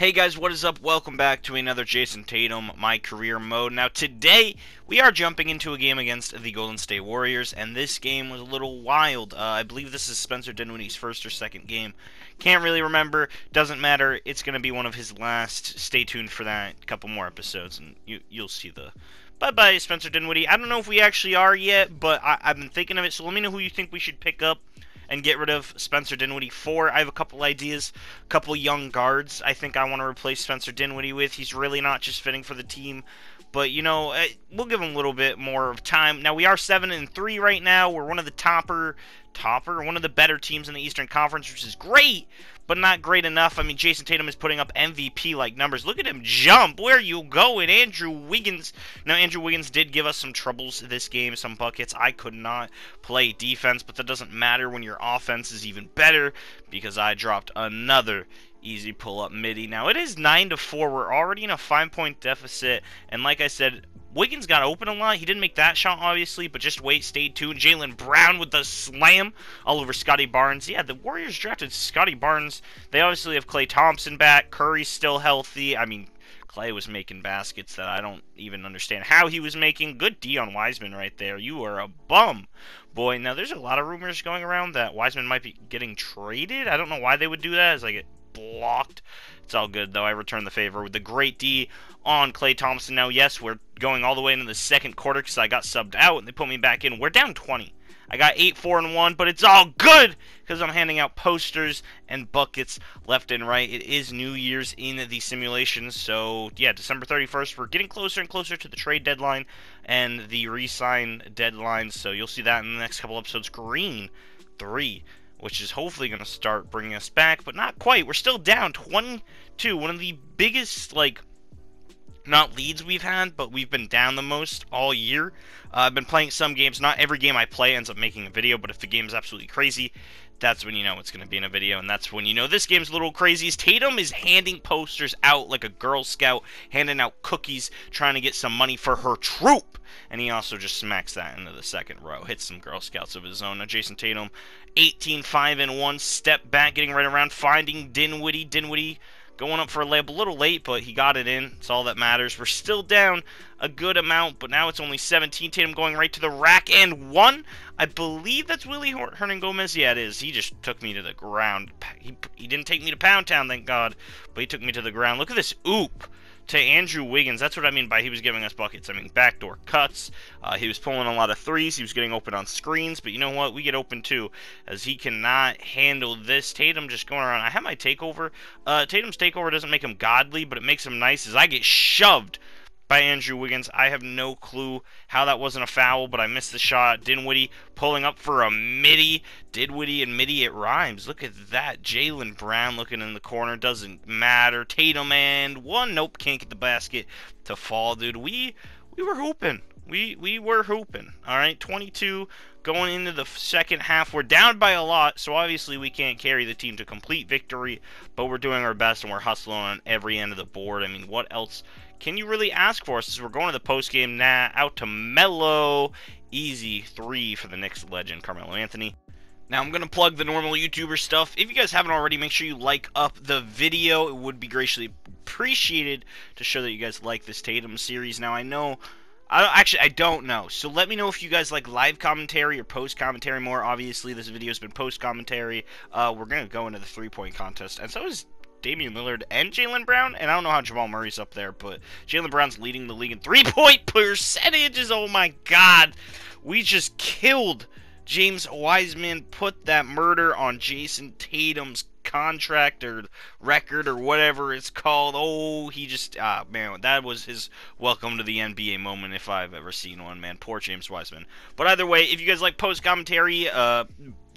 Hey guys, what is up? Welcome back to another Jayson Tatum My Career mode. Now today, we are jumping into a game against the Golden State Warriors, and this game was a little wild. I believe this is Spencer Dinwiddie's first or second game. Can't really remember, doesn't matter, it's going to be one of his last. Stay tuned for that, a couple more episodes, and you'll see the... Bye-bye, Spencer Dinwiddie. I don't know if we actually are yet, but I've been thinking of it, so let me know who you think we should pick up and get rid of Spencer Dinwiddie for. I have a couple ideas, a couple young guards I think I want to replace Spencer Dinwiddie with. He's really not just fitting for the team, but, you know, we'll give him a little bit more of time. Now, we are 7-3 right now. We're one of the one of the better teams in the Eastern Conference, which is great, but not great enough. I mean, Jayson Tatum is putting up MVP-like numbers. Look at him jump. Where are you going, Andrew Wiggins? Now, Andrew Wiggins did give us some troubles this game, some buckets. I could not play defense, but that doesn't matter when your offense is even better, because I dropped another easy pull-up midi. Now, it is 9-4. We're already in a 5-point deficit, and like I said, Wiggins got open a lot. He didn't make that shot, obviously, but just wait, stay tuned. Jaylen Brown with the slam all over Scotty Barnes. Yeah, the Warriors drafted Scotty Barnes. They obviously have Klay Thompson back. Curry's still healthy. I mean, Klay was making baskets that I don't even understand how he was making. Good D on Wiseman right there. You are a bum, boy. Now, there's a lot of rumors going around that Wiseman might be getting traded. I don't know why they would do that. It's like it blocked. It's all good, though. I return the favor with the great D on Klay Thompson. Now, yes, we're going all the way into the second quarter because I got subbed out and they put me back in. We're down 20. I got 8, 4, and 1, but it's all good because I'm handing out posters and buckets left and right. It is New Year's in the simulations, so yeah, December 31st, we're getting closer and closer to the trade deadline and the re-sign deadline, so you'll see that in the next couple episodes. Green 3, which is hopefully going to start bringing us back, but not quite. We're still down 22, one of the biggest, like, not leads we've had, but we've been down the most all year. I've been playing some games. Not every game I play ends up making a video, but if the game is absolutely crazy, that's when you know it's going to be in a video, and that's when you know this game's a little crazy. Tatum is handing posters out like a Girl Scout, handing out cookies, trying to get some money for her troop, and he also just smacks that into the second row. Hits some Girl Scouts of his own. Now, Jayson Tatum, 18, 5, and 1, step back, getting right around, finding Dinwiddie. Dinwiddie going up for a layup a little late, but he got it in. It's all that matters. We're still down a good amount, but now it's only 17. Tatum going right to the rack and 1. I believe that's Willie Hernangomez. Yeah, it is. He just took me to the ground. He didn't take me to Pound Town, thank God, but he took me to the ground. Look at this oop to Andrew Wiggins. That's what I mean by he was giving us buckets. I mean, backdoor cuts. He was pulling a lot of threes. He was getting open on screens. But you know what? We get open too, as he cannot handle this. Tatum just going around. I have my takeover. Tatum's takeover doesn't make him godly, but it makes him nice as I get shoved by Andrew Wiggins. I have no clue how that wasn't a foul, but I missed the shot. Dinwiddie pulling up for a midi. Dinwiddie and midi, it rhymes. Look at that. Jaylen Brown looking in the corner. Doesn't matter. Tatum and 1. Nope, can't get the basket to fall, dude. We were hooping. We were hooping. All right, 22 going into the second half. We're down by a lot, so obviously we can't carry the team to complete victory, but we're doing our best and we're hustling on every end of the board. I mean, what else can you really ask for us as we're going to the postgame? Out to Melo. Easy 3 for the Knicks legend, Carmelo Anthony. Now, I'm going to plug the normal YouTuber stuff. If you guys haven't already, make sure you like up the video. It would be greatly appreciated to show that you guys like this Tatum series. Now, I know... I don't know. So let me know if you guys like live commentary or post commentary more. Obviously, this video's been post commentary. We're going to go into the 3-point contest. And so is Damian Lillard and Jaylen Brown. And I don't know how Jamal Murray's up there, but Jaylen Brown's leading the league in 3-point percentages. Oh my God. We just killed James Wiseman. Put that murder on Jayson Tatum's contract or record or whatever it's called. Oh, he just, man, that was his welcome to the NBA moment if I've ever seen one, man. Poor James Wiseman. But either way, if you guys like post commentary,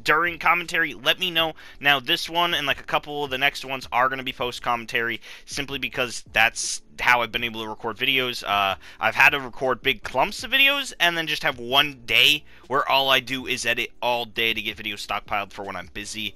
during commentary, let me know. Now, this one and like a couple of the next ones are going to be post commentary simply because that's how I've been able to record videos. I've had to record big clumps of videos and then just have one day where all I do is edit all day to get videos stockpiled for when I'm busy.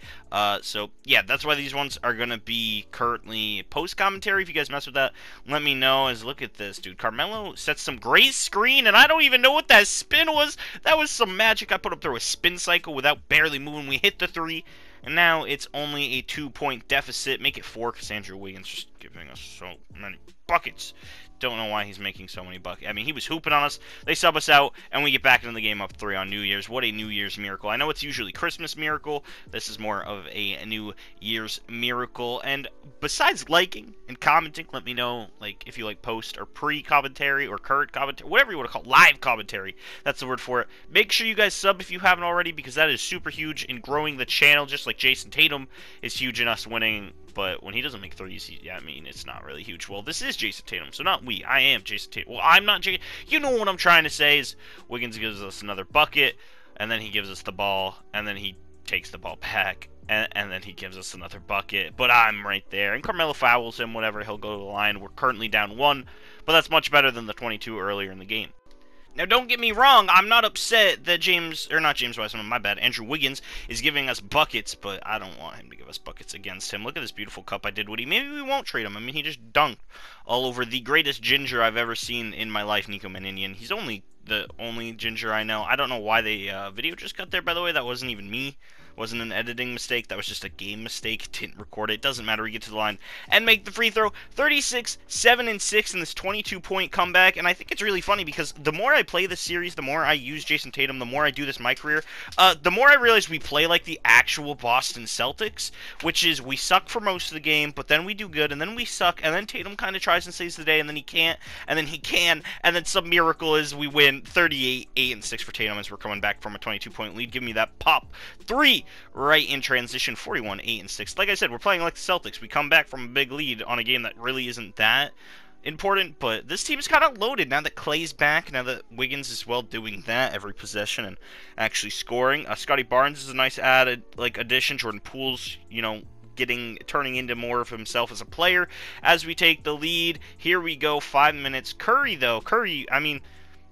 So yeah, that's why these ones are going to be currently post commentary. If you guys mess with that, let me know. As look at this, dude. Carmelo sets some great screen and I don't even know what that spin was. That was some magic. I put up through a spin cycle without barely moving. We hit the 3 And now it's only a 2-point deficit. Make it 4 because Andrew Wiggins just giving us so many buckets. Don't know why he's making so many buckets. I mean, he was hooping on us. They sub us out, and we get back into the game up 3 on New Year's. What a New Year's miracle. I know it's usually Christmas miracle. This is more of a New Year's miracle. And besides liking and commenting, let me know like if you like post or pre-commentary or current commentary, whatever you want to call it, live commentary. That's the word for it. Make sure you guys sub if you haven't already, because that is super huge in growing the channel, just like Jayson Tatum is huge in us winning. But when he doesn't make threes, I mean, it's not really huge. Well, this is Jayson Tatum, so not we. I am Jayson Tatum. Well, I'm not Jayson. You know what I'm trying to say is Wiggins gives us another bucket, and then he gives us the ball, and then he takes the ball back, and then he gives us another bucket. But I'm right there. And Carmelo fouls him, whatever. He'll go to the line. We're currently down 1, but that's much better than the 22 earlier in the game. Now, don't get me wrong, I'm not upset that Andrew Wiggins is giving us buckets, but I don't want him to give us buckets against him. Look at this beautiful cup I did, Woody. Maybe we won't trade him. I mean, he just dunked all over the greatest ginger I've ever seen in my life, Nico Maninian. He's the only ginger I know. I don't know why the video just cut there, by the way. That wasn't even me. Wasn't an editing mistake. That was just a game mistake. Didn't record it. Doesn't matter. We get to the line and make the free throw. 36, 7, and 6 in this 22-point comeback. And I think it's really funny because the more I play this series, the more I use Jayson Tatum, the more I do this MyCareer, the more I realize we play like the actual Boston Celtics, which is we suck for most of the game, but then we do good, and then we suck, and then Tatum kind of tries and saves the day, and then he can't, and then he can, and then some miracle is we win 38, 8, and 6 for Tatum as we're coming back from a 22-point lead. Give me that pop 3 right in transition. 41, 8, and 6. Like I said, we're playing like the Celtics. We come back from a big lead on a game that really isn't that important, but this team is kind of loaded now that Clay's back, now that Wiggins is doing that every possession and actually scoring. Scotty Barnes is a nice addition. Jordan Poole's, turning into more of himself as a player as we take the lead. Here we go, 5 minutes. Curry, I mean,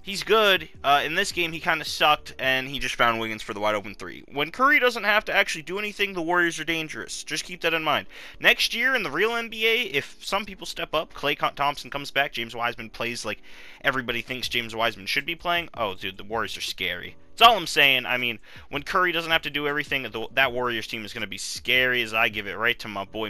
he's good. In this game, he kind of sucked, and he just found Wiggins for the wide-open 3. When Curry doesn't have to actually do anything, the Warriors are dangerous. Just keep that in mind. Next year in the real NBA, if some people step up, Klay Thompson comes back, James Wiseman plays like everybody thinks James Wiseman should be playing, oh, dude, the Warriors are scary. That's all I'm saying. I mean, when Curry doesn't have to do everything, that Warriors team is going to be scary, as I give it right to my boy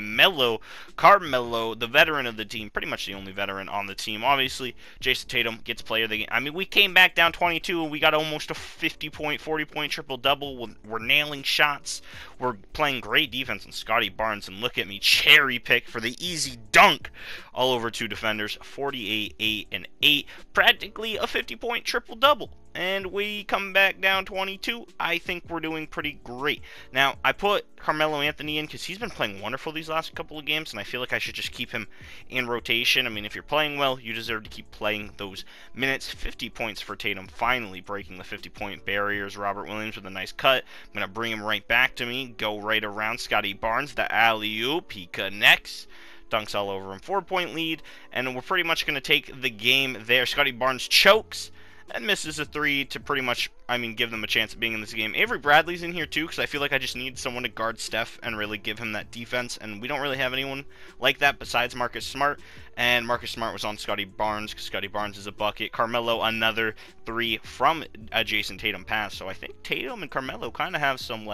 Carmelo, the veteran of the team, pretty much the only veteran on the team. Obviously, Jayson Tatum gets player of the game. I mean, we came back down 22, and we got almost a 50-point, 40-point triple-double. We're nailing shots. We're playing great defense on Scotty Barnes, and look at me, cherry pick for the easy dunk all over 2 defenders. 48, 8, and 8. Practically a 50-point triple-double. And we come back down 22. I think we're doing pretty great. Now, I put Carmelo Anthony in because he's been playing wonderful these last couple of games, and I feel like I should just keep him in rotation. I mean, if you're playing well, you deserve to keep playing those minutes. 50 points for Tatum, finally breaking the 50-point barriers. Robert Williams with a nice cut. I'm going to bring him right back to me. Go right around Scotty Barnes, the alley-oop. He connects. Dunks all over him. 4-point lead, and we're pretty much going to take the game there. Scotty Barnes chokes and misses a 3 to pretty much, give them a chance of being in this game. Avery Bradley's in here too, because I feel like I just need someone to guard Steph and really give him that defense, and we don't really have anyone like that besides Marcus Smart, and Marcus Smart was on Scotty Barnes, because Scotty Barnes is a bucket. Carmelo, another 3 from a Jayson Tatum pass, so I think Tatum and Carmelo kind of have some,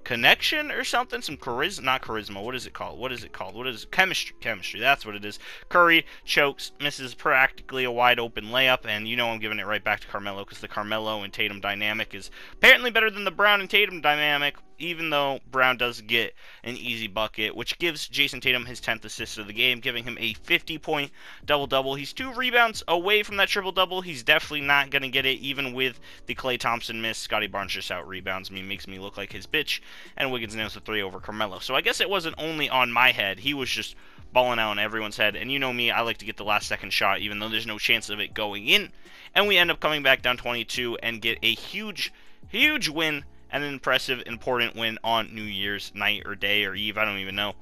connection or something, some charisma, not charisma, what is it called, chemistry, that's what it is. Curry chokes, misses practically a wide open layup, and I'm giving it right back to Carmelo, because the Carmelo and Tatum dynamic is apparently better than the Brown and Tatum dynamic, even though Brown does get an easy bucket, which gives Jayson Tatum his 10th assist of the game, giving him a 50-point double-double. He's 2 rebounds away from that triple-double. He's definitely not going to get it, even with the Klay Thompson miss. Scotty Barnes just out-rebounds me, makes me look like his bitch, and Wiggins nails the 3 over Carmelo. So I guess it wasn't only on my head. He was just balling out on everyone's head, and you know me, I like to get the last-second shot, even though there's no chance of it going in, and we end up coming back down 22 and get a huge win, and an impressive, important win on New Year's night or day or eve, I don't even know.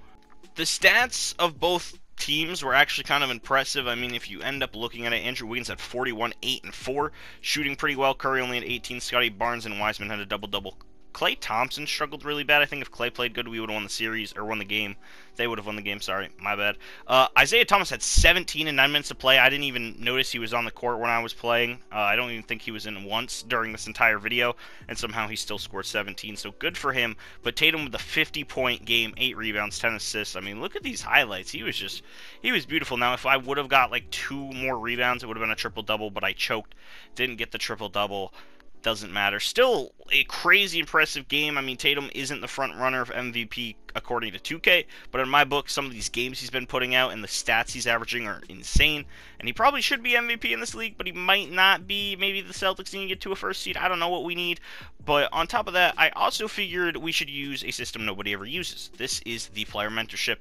The stats of both teams were actually kind of impressive. I mean, if you end up looking at it, Andrew Wiggins had 41, 8, and 4, shooting pretty well. Curry only had 18. Scotty Barnes and Wiseman had a double-double. Klay Thompson struggled really bad. I think if Klay played good, we would have won the series, or won the game. They would have won the game, sorry, my bad. Isaiah Thomas had 17 in 9 minutes to play. I didn't even notice he was on the court when I was playing. I don't even think he was in once during this entire video, and somehow he still scored 17, so good for him. But Tatum with a 50-point game, 8 rebounds, 10 assists. I mean, look at these highlights. He was beautiful. Now, if I would have got like 2 more rebounds, it would have been a triple-double, but I choked, didn't get the triple-double. Doesn't matter. Still a crazy impressive game. I mean, Tatum isn't the front runner of MVP according to 2K, but in my book, some of these games he's been putting out and the stats he's averaging are insane, and he probably should be MVP in this league, but he might not be. Maybe the Celtics need to get to a first seed. I don't know what we need, but on top of that, I also figured we should use a system nobody ever uses. This is the player mentorship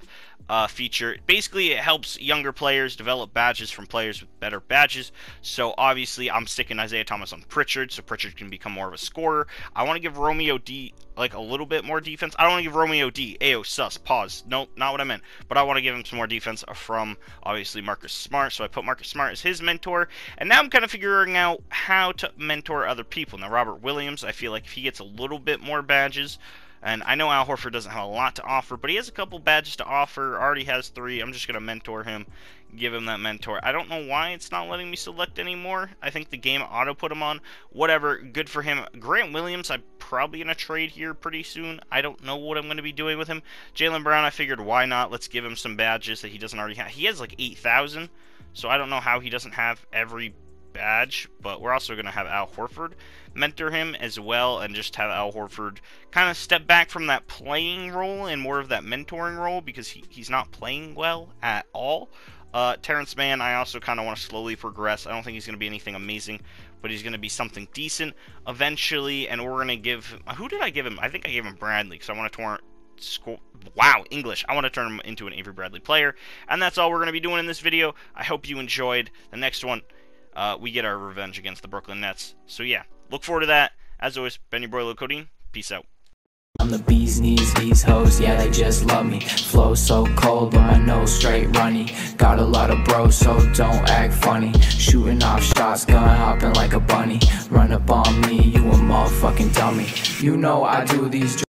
feature. Basically, it helps younger players develop badges from players with better badges, so obviously, I'm sticking Isaiah Thomas on Pritchard, so Pritchard can become more of a scorer. I want to give Romeo D like a little bit more defense. I don't want to give Romeo D, Ayo, sus, pause. Nope, not what I meant. But I want to give him some more defense from, obviously, Marcus Smart. So I put Marcus Smart as his mentor. And now I'm kind of figuring out how to mentor other people. Now, Robert Williams, I feel like if he gets a little bit more badges, and I know Al Horford doesn't have a lot to offer, but he has a couple badges to offer, already has 3. I'm just going to mentor him, give him that mentor. I don't know why it's not letting me select anymore. I think the game auto put him on. Whatever, good for him. Grant Williams, I'm probably going to trade here pretty soon. I don't know what I'm going to be doing with him. Jaylen Brown, I figured why not? Let's give him some badges that he doesn't already have. He has like 8,000, so I don't know how he doesn't have every badge, but we're also going to have Al Horford mentor him as well, and just have Al Horford kind of step back from that playing role and more of that mentoring role, because he's not playing well at all. Terrence Mann, I also kind of want to slowly progress. I don't think he's going to be anything amazing, but he's going to be something decent eventually, and we're going to give... Who did I give him? I think I gave him Bradley, because I want to I want to turn him into an Avery Bradley player, and that's all we're going to be doing in this video. I hope you enjoyed. The next one, we get our revenge against the Brooklyn Nets. So yeah, look forward to that. As always, been your boy Lil Codeine. Peace out. I'm the bee's knees, these hoes, yeah, they just love me. Flow so cold, but my nose straight runny. Got a lot of bros, so don't act funny. Shooting off shots, gun hopping like a bunny. Run up on me, you a motherfucking dummy. You know I do these